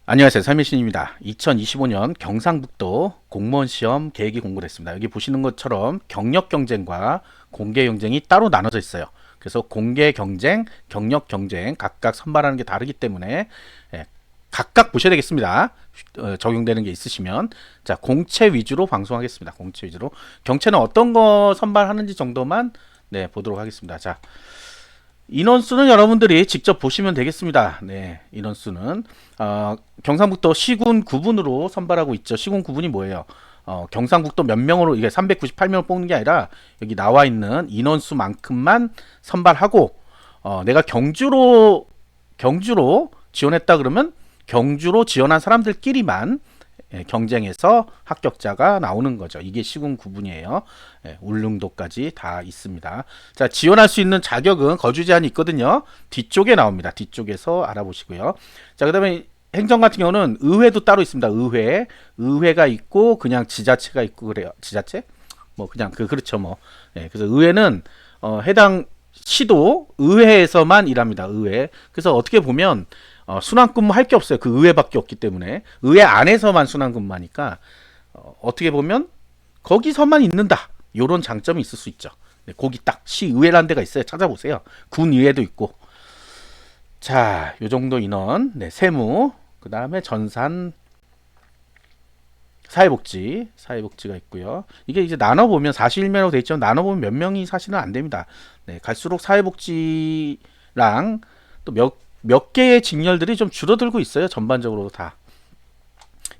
안녕하세요. 삼일신입니다. 2025년 경상북도 공무원 시험 계획이 공고됐습니다. 여기 보시는 것처럼 경력 경쟁과 공개 경쟁이 따로 나눠져 있어요. 그래서 공개 경쟁, 경력 경쟁 각각 선발하는 게 다르기 때문에 각각 보셔야 되겠습니다. 적용되는 게 있으시면. 자, 공채 위주로 방송하겠습니다. 공채 위주로. 경채는 어떤 거 선발하는지 정도만 보도록 하겠습니다. 자, 인원수는 여러분들이 직접 보시면 되겠습니다. 네, 인원수는 경상북도 시군 구분으로 선발하고 있죠. 시군 구분이 뭐예요? 경상북도 몇 명으로 이게 398명을 뽑는 게 아니라 여기 나와 있는 인원수만큼만 선발하고 내가 경주로 지원했다 그러면 경주로 지원한 사람들끼리만 경쟁해서 합격자가 나오는 거죠. 이게 시군 구분이에요. 울릉도까지 다 있습니다. 자, 지원할 수 있는 자격은 거주 제한이 있거든요. 뒤쪽에 나옵니다. 뒤쪽에서 알아보시고요. 자, 그다음에 행정 같은 경우는 의회도 따로 있습니다. 의회가 있고 그냥 지자체가 있고 그래요. 지자체? 뭐 그냥 그렇죠. 뭐. 그래서 의회는 해당 시도 의회에서만 일합니다. 의회. 그래서 어떻게 보면 순환근무 할 게 없어요. 그 의회밖에 없기 때문에 의회 안에서만 순환근무하니까 어떻게 보면 거기서만 있는다. 요런 장점이 있을 수 있죠. 거기 딱 시의회라는 데가 있어요. 찾아보세요. 군의회도 있고. 자, 요 정도 인원. 세무. 그 다음에 전산 사회복지가 있고요. 이게 이제 나눠보면 41명으로 돼 있죠. 나눠보면 몇 명이 사실은 안 됩니다. 갈수록 사회복지랑 또 몇 개의 직렬들이 좀 줄어들고 있어요. 전반적으로 다.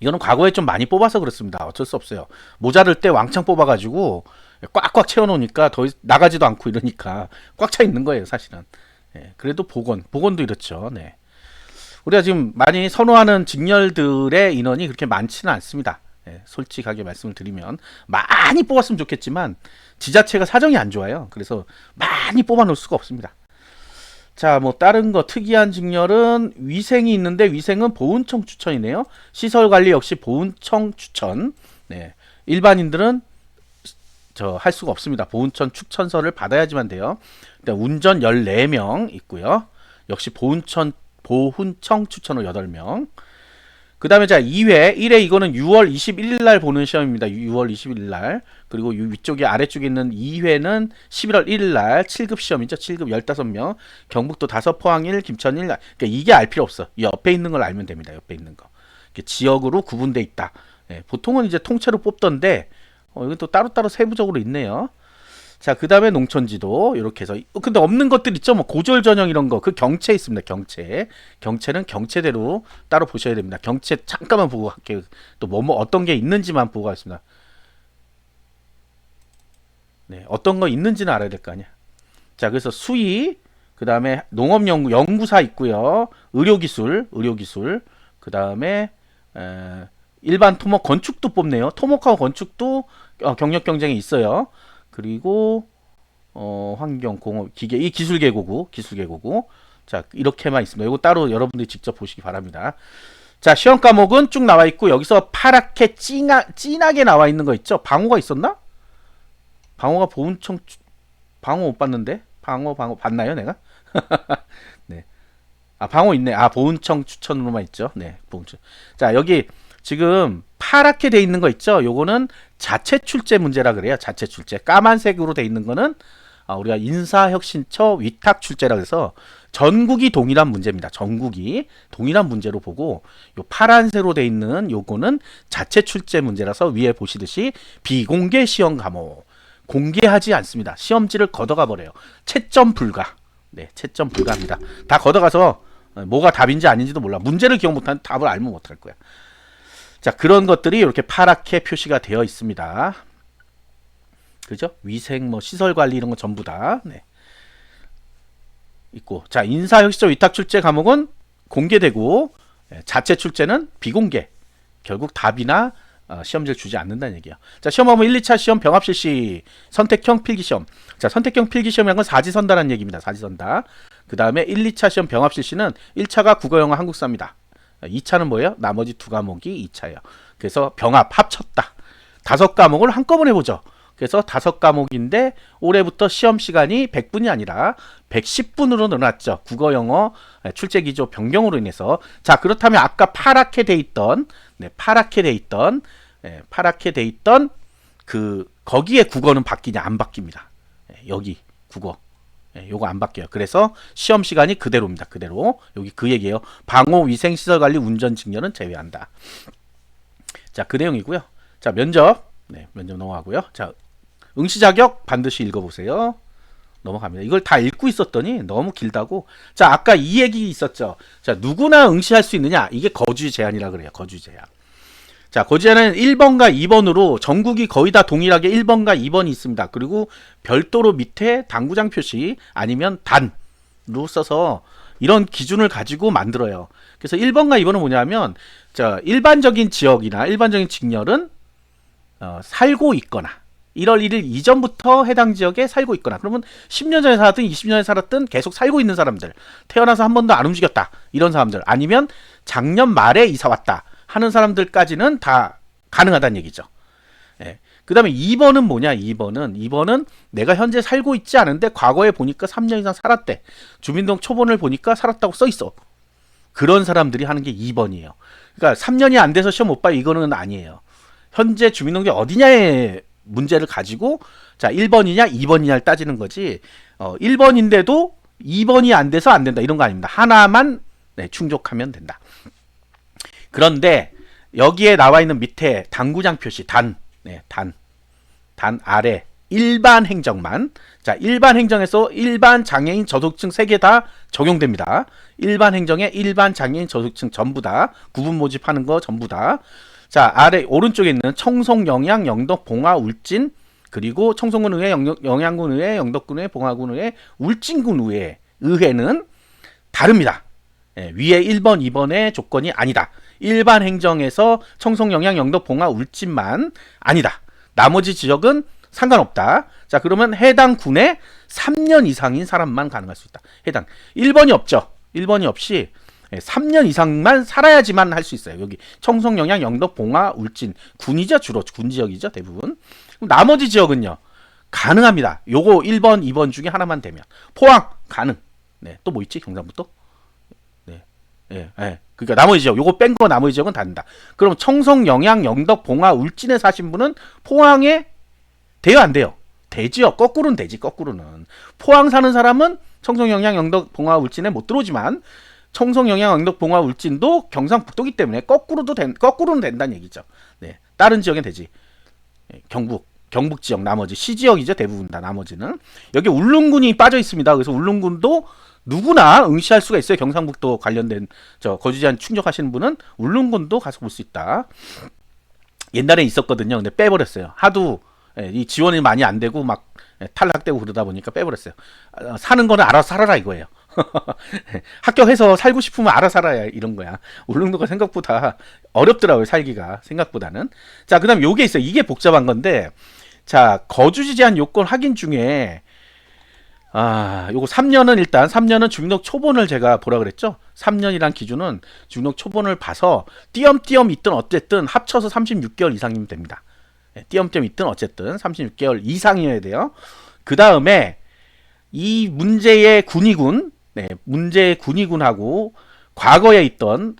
이거는 과거에 좀 많이 뽑아서 그렇습니다. 어쩔 수 없어요. 모자랄 때 왕창 뽑아가지고 꽉꽉 채워놓으니까 더 나가지도 않고 이러니까 꽉 차 있는 거예요, 사실은. 그래도 보건도 이렇죠. 우리가 지금 많이 선호하는 직렬들의 인원이 그렇게 많지는 않습니다. 솔직하게 말씀을 드리면 많이 뽑았으면 좋겠지만 지자체가 사정이 안 좋아요. 그래서 많이 뽑아 놓을 수가 없습니다. 자, 뭐 다른 거 특이한 직렬은 위생이 있는데 위생은 보훈청 추천이네요. 시설관리 역시 보훈청 추천. 일반인들은 할 수가 없습니다. 보훈청 추천서를 받아야지만 돼요. 운전 14명 있고요. 역시 보훈청 추천으로 8명. 그 다음에 자 2회 1회 이거는 6월 21일 날 보는 시험입니다. 6월 21일 날. 그리고 위쪽에 아래쪽에 있는 2회는 11월 1일 날 7급 시험이죠. 7급 15명. 경북도 5, 포항 1, 김천 1. 그러니까 이게 알 필요 없어. 옆에 있는 걸 알면 됩니다. 옆에 있는 거. 지역으로 구분돼 있다. 보통은 이제 통째로 뽑던데 이건 또 따로따로 세부적으로 있네요. 자, 그 다음에 농촌지도 이렇게 해서 근데 없는 것들 있죠. 뭐 고졸 전형 이런 거 그 경채 있습니다. 경채는 경채대로 따로 보셔야 됩니다. 경채 잠깐만 보고 갈게요. 또 뭐 어떤 게 있는지만 보고 가겠습니다. 어떤 거 있는지는 알아야 될 거 아니야. 자, 그래서 수의, 그 다음에 농업연구사 있고요. 의료기술, 그 다음에 일반 토목, 건축도 뽑네요. 토목하고 건축도 경력 경쟁이 있어요. 그리고 환경, 공업, 기계, 이 기술계고구. 자, 이렇게만 있습니다. 이거 따로 여러분들이 직접 보시기 바랍니다. 자, 시험 과목은 쭉 나와 있고 여기서 파랗게 진하게 나와 있는 거 있죠. 방어가 있었나? 방어가 보훈청 방어 못 봤는데? 방어 봤나요, 내가? 네. 방어 있네. 보훈청 추천으로만 있죠. 보훈청. 자, 여기 지금 파랗게 돼 있는 거 있죠? 요거는 자체 출제 문제라 그래요. 자체 출제. 까만색으로 돼 있는 거는 우리가 인사혁신처 위탁 출제라 그래서 전국이 동일한 문제입니다. 전국이 동일한 문제로 보고 요 파란색으로 돼 있는 요거는 자체 출제 문제라서 위에 보시듯이 비공개 시험 과목. 공개하지 않습니다. 시험지를 걷어가 버려요. 채점 불가. 채점 불가입니다. 다 걷어가서 뭐가 답인지 아닌지도 몰라. 문제를 기억 못하는 답을 알면 못할 거야. 자, 그런 것들이 이렇게 파랗게 표시가 되어 있습니다. 그죠? 위생, 뭐 시설 관리 이런 거 전부 다 있고. 자, 인사혁신처 위탁 출제 과목은 공개되고 자체 출제는 비공개. 결국 답이나 시험지를 주지 않는다는 얘기야. 자, 시험 한번 1, 2차 시험 병합 실시 선택형 필기시험. 자, 선택형 필기시험이란 건 사지선다라는 얘기입니다. 사지선다. 그 다음에 1, 2차 시험 병합 실시는 1차가 국어, 영어, 한국사입니다. 2차는 뭐예요? 나머지 두 과목이 2차예요. 그래서 병합 합쳤다. 5과목을 한꺼번에 보죠. 그래서 5과목인데 올해부터 시험 시간이 100분이 아니라 110분으로 늘어났죠. 국어, 영어 출제 기조 변경으로 인해서. 자, 그렇다면 아까 파랗게 돼 있던 파랗게 돼 있던 그 거기에 국어는 바뀌냐? 안 바뀝니다. 여기 국어. 요거 안 바뀌어요. 그래서 시험 시간이 그대로입니다. 그대로. 여기 그 얘기예요. 방호, 위생, 시설 관리, 운전 직렬은 제외한다. 자, 그 내용이고요. 자, 면접. 면접 넘어가고요. 자, 응시 자격 반드시 읽어보세요. 넘어갑니다. 이걸 다 읽고 있었더니 너무 길다고. 자, 아까 이 얘기 있었죠. 자, 누구나 응시할 수 있느냐? 이게 거주 제한이라 그래요. 거주 제한. 자, 거주 제한은 1번과 2번으로 전국이 거의 다 동일하게 1번과 2번이 있습니다. 그리고 별도로 밑에 당구장 표시 아니면 단로 써서 이런 기준을 가지고 만들어요. 그래서 1번과 2번은 뭐냐면, 자, 일반적인 지역이나 일반적인 직렬은 살고 있거나 1월 1일 이전부터 해당 지역에 살고 있거나, 그러면 10년 전에 살았든 20년 전에 살았든 계속 살고 있는 사람들, 태어나서 한 번도 안 움직였다 이런 사람들, 아니면 작년 말에 이사 왔다 하는 사람들까지는 다 가능하다는 얘기죠. 그 다음에 2번은 뭐냐? 2번은 내가 현재 살고 있지 않은데 과거에 보니까 3년 이상 살았대. 주민등록 초본을 보니까 살았다고 써있어. 그런 사람들이 하는 게 2번이에요. 그러니까 3년이 안 돼서 시험 못 봐요. 이거는 아니에요. 현재 주민등록이 어디냐의 문제를 가지고, 자, 1번이냐 2번이냐를 따지는 거지. 1번인데도 2번이 안 돼서 안 된다 이런 거 아닙니다. 하나만 충족하면 된다. 그런데 여기에 나와 있는 밑에 당구장 표시 단 아래 일반 행정만. 자, 일반 행정에서 일반 장애인 저소득층 3개 다 적용됩니다. 일반 행정에 일반 장애인 저소득층 전부 다 구분 모집하는 거 전부 다. 자, 아래 오른쪽에 있는 청송, 영양, 영덕, 봉화, 울진, 그리고 청송군 의회, 영양군 의회, 영덕군 의회, 봉화군 의회, 울진군 의회는 다릅니다. 위에 1번, 2번의 조건이 아니다. 일반 행정에서 청송, 영양, 영덕, 봉화, 울진만 아니다. 나머지 지역은 상관없다. 자, 그러면 해당 군에 3년 이상인 사람만 가능할 수 있다. 해당 1번이 없죠. 1번이 없이 3년 이상만 살아야지만 할 수 있어요. 여기 청송, 영양, 영덕, 봉화, 울진 군이죠. 주로 군 지역이죠. 대부분. 그럼 나머지 지역은요, 가능합니다. 요거 1번, 2번 중에 하나만 되면. 포항 가능. 또 뭐 있지? 경상북도? 그러니까 나머지 지역, 요거 뺀 거 나머지 지역은 다 된다. 그럼 청송, 영양, 영덕, 봉화, 울진에 사신 분은 포항에 돼요, 안 돼요? 되지요. 거꾸로는 되지. 거꾸로는. 포항 사는 사람은 청송, 영양, 영덕, 봉화, 울진에 못 들어오지만 청송, 영양, 영덕, 봉화, 울진도 경상북도기 때문에 거꾸로는 된다는 얘기죠. 다른 지역엔 되지. 경북 지역 나머지 시지역이죠. 대부분 다 나머지는. 여기 울릉군이 빠져 있습니다. 그래서 울릉군도 누구나 응시할 수가 있어요. 경상북도 관련된 거주 제한 충족하시는 분은 울릉군도 가서 볼 수 있다. 옛날에 있었거든요. 근데 빼버렸어요. 하도 이 지원이 많이 안 되고 막 탈락되고 그러다 보니까 빼버렸어요. 사는 거는 알아서 살아라 이거예요. 합격해서 살고 싶으면 알아서 살아야 이런 거야. 울릉도가 생각보다 어렵더라고요. 살기가 생각보다는. 자, 그 다음 요게 있어요. 이게 복잡한 건데, 자, 거주지 제한 요건 확인 중에 요거 3년은 주민등록 초본을 제가 보라 그랬죠. 3년이란 기준은 주민등록 초본을 봐서 띄엄띄엄 있든 어쨌든 합쳐서 36개월 이상이면 됩니다. 띄엄띄엄 있든 어쨌든 36개월 이상이어야 돼요. 그 다음에 이 문제의 군의군, 문제의 군의군하고 과거에는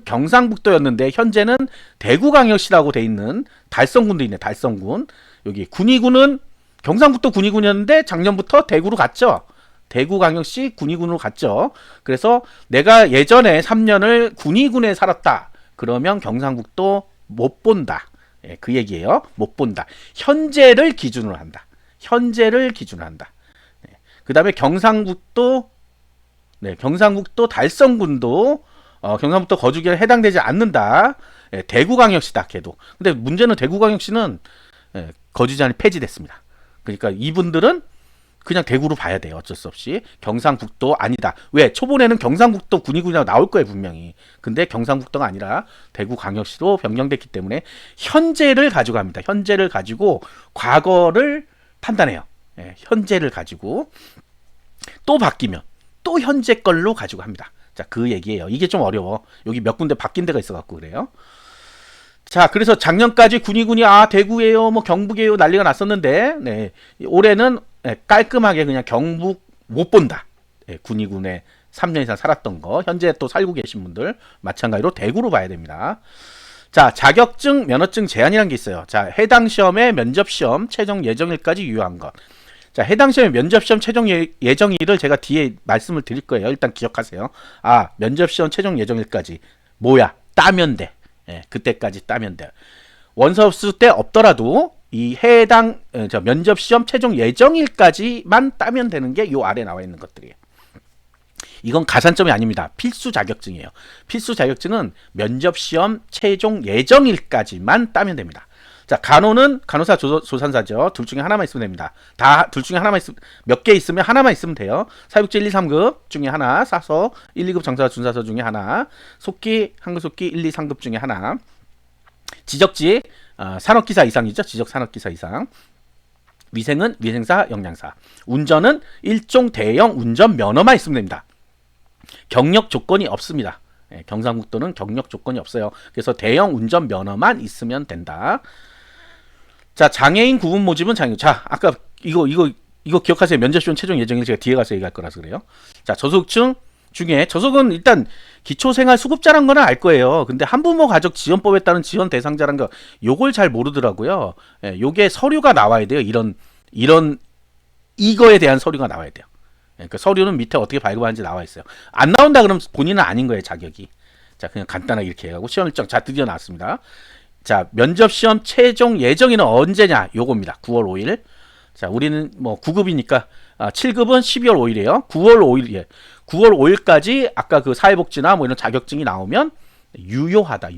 경상북도였는데 현재는 대구광역시라고 돼 있는 달성군도 있네. 달성군. 여기 군의군은 경상북도 군의군이었는데 작년부터 대구로 갔죠. 대구광역시 군의군으로 갔죠. 그래서 내가 예전에 3년을 군의군에 살았다. 그러면 경상북도 못 본다. 그 얘기예요. 못 본다. 현재를 기준으로 한다. 그 다음에 경상북도 달성군도 경상북도 거주기에 해당되지 않는다. 대구광역시다. 걔도. 근데 문제는 대구광역시는 거주 제한이 폐지됐습니다. 그러니까 이분들은 그냥 대구로 봐야 돼요. 어쩔 수 없이. 경상북도 아니다. 왜? 초본에는 경상북도 군의군이라고 나올 거예요. 분명히. 근데 경상북도가 아니라 대구광역시로 변경됐기 때문에 현재를 가지고 합니다. 현재를 가지고 과거를 판단해요. 현재를 가지고 또 바뀌면 또 현재 걸로 가지고 합니다. 자, 그 얘기예요. 이게 좀 어려워. 여기 몇 군데 바뀐 데가 있어갖고 그래요. 자, 그래서 작년까지 군위군이 대구예요, 뭐 경북이에요 난리가 났었는데, 네, 올해는 깔끔하게 그냥 경북 못 본다. 네, 군위군에 3년 이상 살았던 거, 현재 또 살고 계신 분들 마찬가지로 대구로 봐야 됩니다. 자, 자격증, 면허증 제한이라는 게 있어요. 자, 해당 시험의 면접 시험 최종 예정일까지 유효한 것. 자, 해당 시험의 면접 시험 최종 예정일을 제가 뒤에 말씀을 드릴 거예요. 일단 기억하세요. 면접 시험 최종 예정일까지 뭐야? 따면 돼. 예, 그때까지 따면 돼. 원서수 때 없더라도 이 해당 면접 시험 최종 예정일까지만 따면 되는 게 요 아래 나와 있는 것들이에요. 이건 가산점이 아닙니다. 필수 자격증이에요. 필수 자격증은 면접 시험 최종 예정일까지만 따면 됩니다. 자, 간호는 간호사 조산사죠. 둘 중에 하나만 있으면 됩니다. 다 둘 중에 하나만 있으면, 몇 개 있으면 하나만 있으면 돼요. 사회복지 1, 2, 3급 중에 하나, 사서 1, 2급 정사사 준사서 중에 하나, 속기 한글속기 1, 2, 3급 중에 하나, 지적지 산업기사 이상이죠. 지적 산업기사 이상. 위생은 위생사, 영양사. 운전은 일종 대형 운전 면허만 있으면 됩니다. 경력 조건이 없습니다. 경상북도는 경력 조건이 없어요. 그래서 대형 운전 면허만 있으면 된다. 자, 장애인 구분 모집은 자, 아까 이거 기억하세요. 면접 시험 최종 예정일 제가 뒤에 가서 얘기할 거라서 그래요. 자, 저소득층 중에 저소득은 일단 기초생활수급자란 거는 알 거예요. 근데 한부모 가족 지원법에 따른 지원 대상자란 거 요걸 잘 모르더라고요. 요게 서류가 나와야 돼요. 이런 이거에 대한 서류가 나와야 돼요. 그 서류는 밑에 어떻게 발급하는지 나와 있어요. 안 나온다 그러면 본인은 아닌 거예요, 자격이. 자, 그냥 간단하게 이렇게 해가고 시험 일정. 자, 드디어 나왔습니다. 자, 면접 시험 최종 예정일은 언제냐? 요겁니다. 9월 5일. 자, 우리는 뭐 9급이니까 7급은 12월 5일이에요. 9월 5일, 9월 5일까지 아까 그 사회복지나 뭐 이런 자격증이 나오면 유효하다.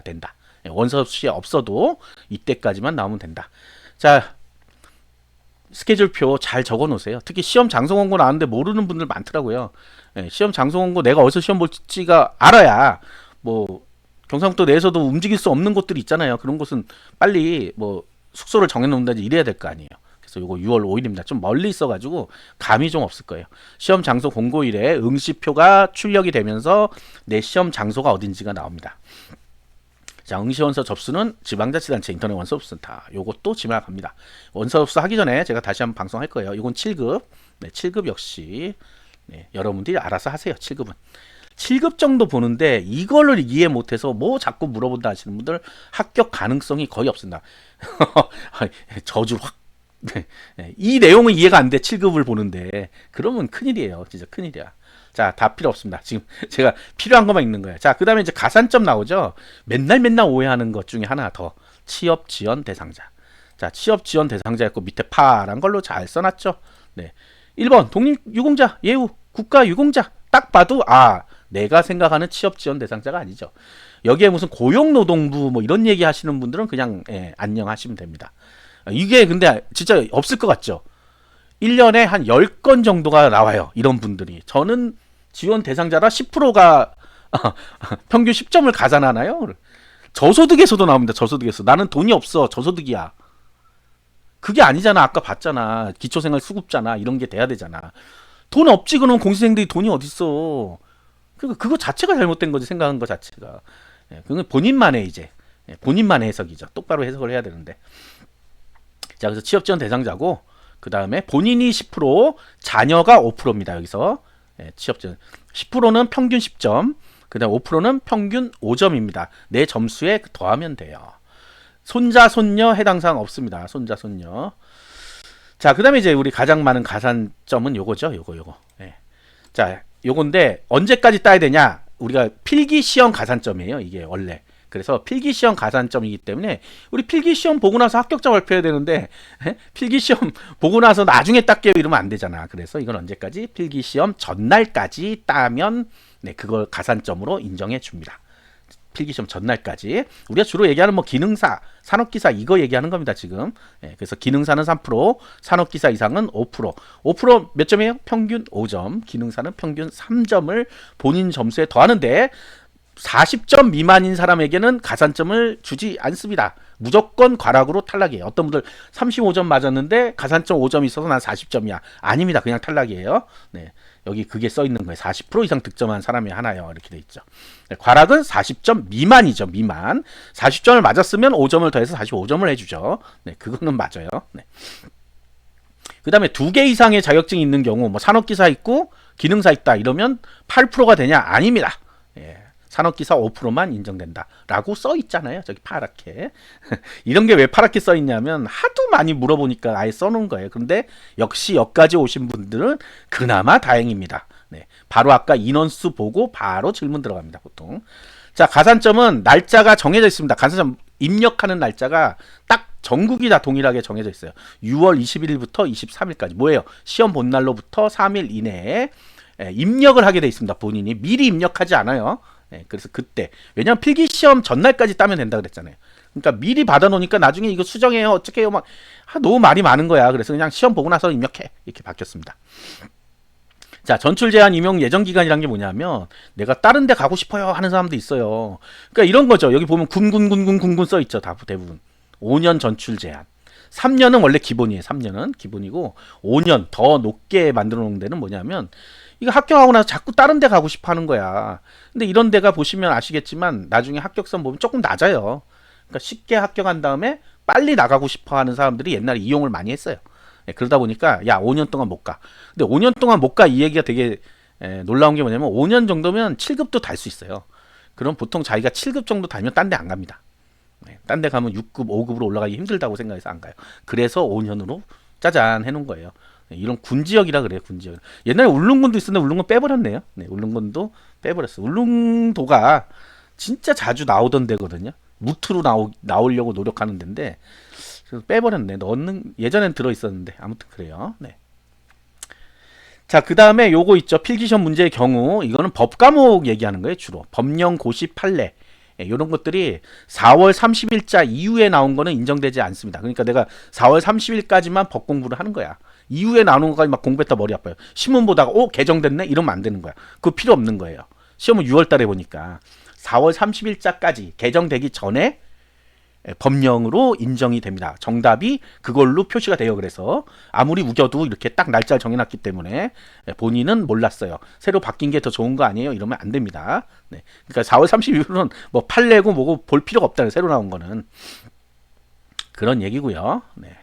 된다. 원서수에 없어도 이때까지만 나오면 된다. 자, 스케줄표 잘 적어 놓으세요. 특히 시험 장소 공고 나왔는데 모르는 분들 많더라고요. 시험 장소 공고 내가 어디서 시험 볼지가 알아야 뭐 경상북도 내에서도 움직일 수 없는 곳들이 있잖아요. 그런 곳은 빨리 뭐 숙소를 정해 놓는다든지 이래야 될 거 아니에요. 그래서 요거 6월 5일입니다. 좀 멀리 있어가지고 감이 좀 없을 거예요. 시험 장소 공고일에 응시표가 출력이 되면서 내 시험 장소가 어딘지가 나옵니다. 자, 응시원서 접수는 지방자치단체 인터넷 원서접수센터. 요것도 지나갑니다. 원서접수 하기 전에 제가 다시 한번 방송할 거예요. 이건 7급. 네, 7급 역시 여러분들이 알아서 하세요. 7급은. 7급 정도 보는데 이거를 이해 못해서 뭐 자꾸 물어본다 하시는 분들 합격 가능성이 거의 없습니다. 저주 확. 이 내용은 이해가 안 돼. 7급을 보는데. 그러면 큰일이에요. 진짜 큰일이야. 자, 다 필요 없습니다. 지금 제가 필요한 것만 읽는 거예요. 자, 그 다음에 이제 가산점 나오죠. 맨날 오해하는 것 중에 하나 더. 취업 지원 대상자. 자, 취업 지원 대상자였고 밑에 파란 걸로 잘 써놨죠. 네. 1번 독립유공자, 예우, 국가유공자. 딱 봐도 내가 생각하는 취업 지원 대상자가 아니죠. 여기에 무슨 고용노동부 뭐 이런 얘기 하시는 분들은 그냥 안녕 하시면 됩니다. 이게 근데 진짜 없을 것 같죠. 1년에 한 10건 정도가 나와요. 이런 분들이. 저는 지원 대상자라 10%가 평균 10점을 가산하나요? 저소득에서도 나옵니다. 저소득에서. 나는 돈이 없어. 저소득이야. 그게 아니잖아. 아까 봤잖아. 기초생활 수급자나 이런 게 돼야 되잖아. 돈 없지 그러면 공시생들이 돈이 어딨어. 그거 자체가 잘못된 거지. 생각하는 거 자체가. 그건 본인만의 본인만의 해석이죠. 똑바로 해석을 해야 되는데. 자, 그래서 취업지원 대상자고 그 다음에 본인이 10%, 자녀가 5%입니다. 여기서 취업지원 10%는 평균 10점, 그 다음 5%는 평균 5점입니다. 내 점수에 더하면 돼요. 손자, 손녀 해당 사항 없습니다. 손자, 손녀. 자, 그 다음에 이제 우리 가장 많은 가산점은 요거죠. 요거. 자, 요건데 언제까지 따야 되냐? 우리가 필기시험 가산점이에요. 이게 원래. 그래서 필기시험 가산점이기 때문에 우리 필기시험 보고 나서 합격자 발표해야 되는데 필기시험 보고 나서 나중에 딸게요 이러면 안 되잖아. 그래서 이건 언제까지? 필기시험 전날까지 따면 그걸 가산점으로 인정해 줍니다. 필기시험 전날까지. 우리가 주로 얘기하는 뭐 기능사, 산업기사 이거 얘기하는 겁니다. 지금. 그래서 기능사는 3%, 산업기사 이상은 5%. 5%몇 점이에요? 평균 5점. 기능사는 평균 3점을 본인 점수에 더하는데 40점 미만인 사람에게는 가산점을 주지 않습니다. 무조건 과락으로 탈락이에요. 어떤 분들 35점 맞았는데 가산점 5점 있어서 난 40점이야. 아닙니다. 그냥 탈락이에요. 네. 여기 그게 써 있는 거예요. 40% 이상 득점한 사람이 하나요. 이렇게 돼 있죠. 네, 과락은 40점 미만이죠. 미만. 40점을 맞았으면 5점을 더해서 45점을 해주죠. 네, 그거는 맞아요. 네. 그 다음에 2개 이상의 자격증이 있는 경우, 뭐 산업기사 있고 기능사 있다 이러면 8%가 되냐? 아닙니다. 예. 산업기사 5%만 인정된다 라고 써 있잖아요. 저기 파랗게. 이런 게 왜 파랗게 써 있냐면 하도 많이 물어보니까 아예 써놓은 거예요. 근데 역시 여기까지 오신 분들은 그나마 다행입니다. 네, 바로 아까 인원수 보고 바로 질문 들어갑니다. 보통. 자, 가산점은 날짜가 정해져 있습니다. 가산점 입력하는 날짜가 딱 전국이 다 동일하게 정해져 있어요. 6월 21일부터 23일까지. 뭐예요? 시험 본 날로부터 3일 이내에 입력을 하게 돼 있습니다. 본인이 미리 입력하지 않아요. 그래서 그때, 왜냐면 필기시험 전날까지 따면 된다 그랬잖아요. 그러니까 미리 받아놓으니까 나중에 이거 수정해요 어떻게 해요 막 너무 말이 많은 거야. 그래서 그냥 시험 보고 나서 입력해 이렇게 바뀌었습니다. 자, 전출 제한 임용 예정 기간이란 게 뭐냐면 내가 다른 데 가고 싶어요 하는 사람도 있어요. 그러니까 이런 거죠. 여기 보면 군군 써 있죠. 다 대부분 5년 전출 제한. 3년은 원래 기본이에요. 3년은 기본이고 5년 더 높게 만들어 놓은 데는 뭐냐면 이거 합격하고 나서 자꾸 다른 데 가고 싶어 하는 거야. 근데 이런 데가 보시면 아시겠지만 나중에 합격선 보면 조금 낮아요. 그러니까 쉽게 합격한 다음에 빨리 나가고 싶어 하는 사람들이 옛날에 이용을 많이 했어요. 그러다 보니까 야 5년 동안 못 가. 근데 5년 동안 못 가 이 얘기가 되게 놀라운 게 뭐냐면 5년 정도면 7급도 달 수 있어요. 그럼 보통 자기가 7급 정도 달면 딴 데 안 갑니다. 딴 데 가면 6급, 5급으로 올라가기 힘들다고 생각해서 안 가요. 그래서 5년으로 짜잔 해놓은 거예요. 이런 군지역이라 그래요. 군지역. 옛날에 울릉군도 있었는데 울릉군 빼버렸네요. 네, 울릉군도 빼버렸어. 울릉도가 진짜 자주 나오던 데거든요. 무트로 나오려고 노력하는 데인데 그래서 빼버렸네. 넣는 예전엔 들어 있었는데 아무튼 그래요. 네. 자, 그 다음에 요거 있죠. 필기시험 문제의 경우 이거는 법 과목 얘기하는 거예요. 주로 법령 고시 판례. 이런 것들이 4월 30일자 이후에 나온 거는 인정되지 않습니다. 그러니까 내가 4월 30일까지만 법 공부를 하는 거야. 이후에 나오는 거까지 막 공부했다 머리 아파요. 신문 보다가 개정됐네? 이러면 안 되는 거야. 그거 필요 없는 거예요. 시험은 6월 달에 보니까 4월 30일자까지 개정되기 전에 법령으로 인정이 됩니다. 정답이 그걸로 표시가 돼요. 그래서 아무리 우겨도 이렇게 딱 날짜를 정해놨기 때문에 본인은 몰랐어요. 새로 바뀐 게 더 좋은 거 아니에요? 이러면 안 됩니다. 네. 그러니까 4월 30일은 뭐 판례고 뭐고 볼 필요가 없다는 새로 나온 거는 그런 얘기고요. 네.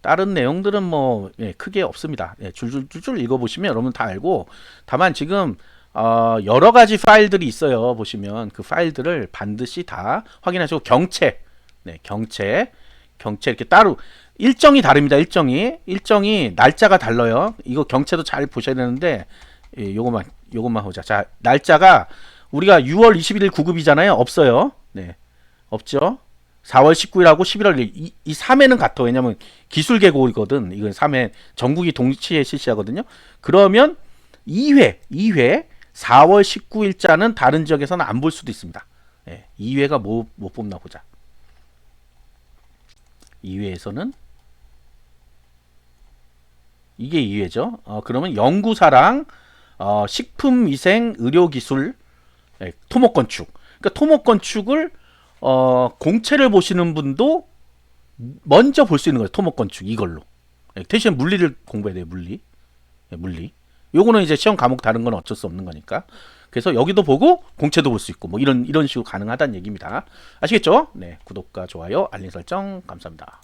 다른 내용들은 뭐 크게 없습니다. 줄줄 읽어보시면 여러분 다 알고 다만 지금 여러 가지 파일들이 있어요. 보시면 그 파일들을 반드시 다 확인하시고 경채 이렇게 따로 일정이 다릅니다. 일정이 날짜가 달라요. 이거 경채도 잘 보셔야 되는데 요것만 보자. 자, 날짜가 우리가 6월 21일 9급이잖아요. 없어요. 네, 없죠. 4월 19일하고 11월 1일 이 3회는 같아. 왜냐면 기술계곡이거든. 이건 3회 전국이 동시에 실시하거든요. 그러면 2회 4월 19일자는 다른 지역에서는 안 볼 수도 있습니다. 2회가 뭐 뽑나 보자. 2회에서는 이게 2회죠. 그러면 연구사랑 식품위생 의료기술 토목건축. 그러니까 토목건축을 공채를 보시는 분도 먼저 볼 수 있는 거예요. 토목건축 이걸로. 대신에 물리를 공부해야 돼요. 물리. 요거는 이제 시험 과목 다른 건 어쩔 수 없는 거니까. 그래서 여기도 보고 공채도 볼 수 있고 뭐 이런 식으로 가능하다는 얘기입니다. 아시겠죠? 네, 구독과 좋아요, 알림 설정 감사합니다.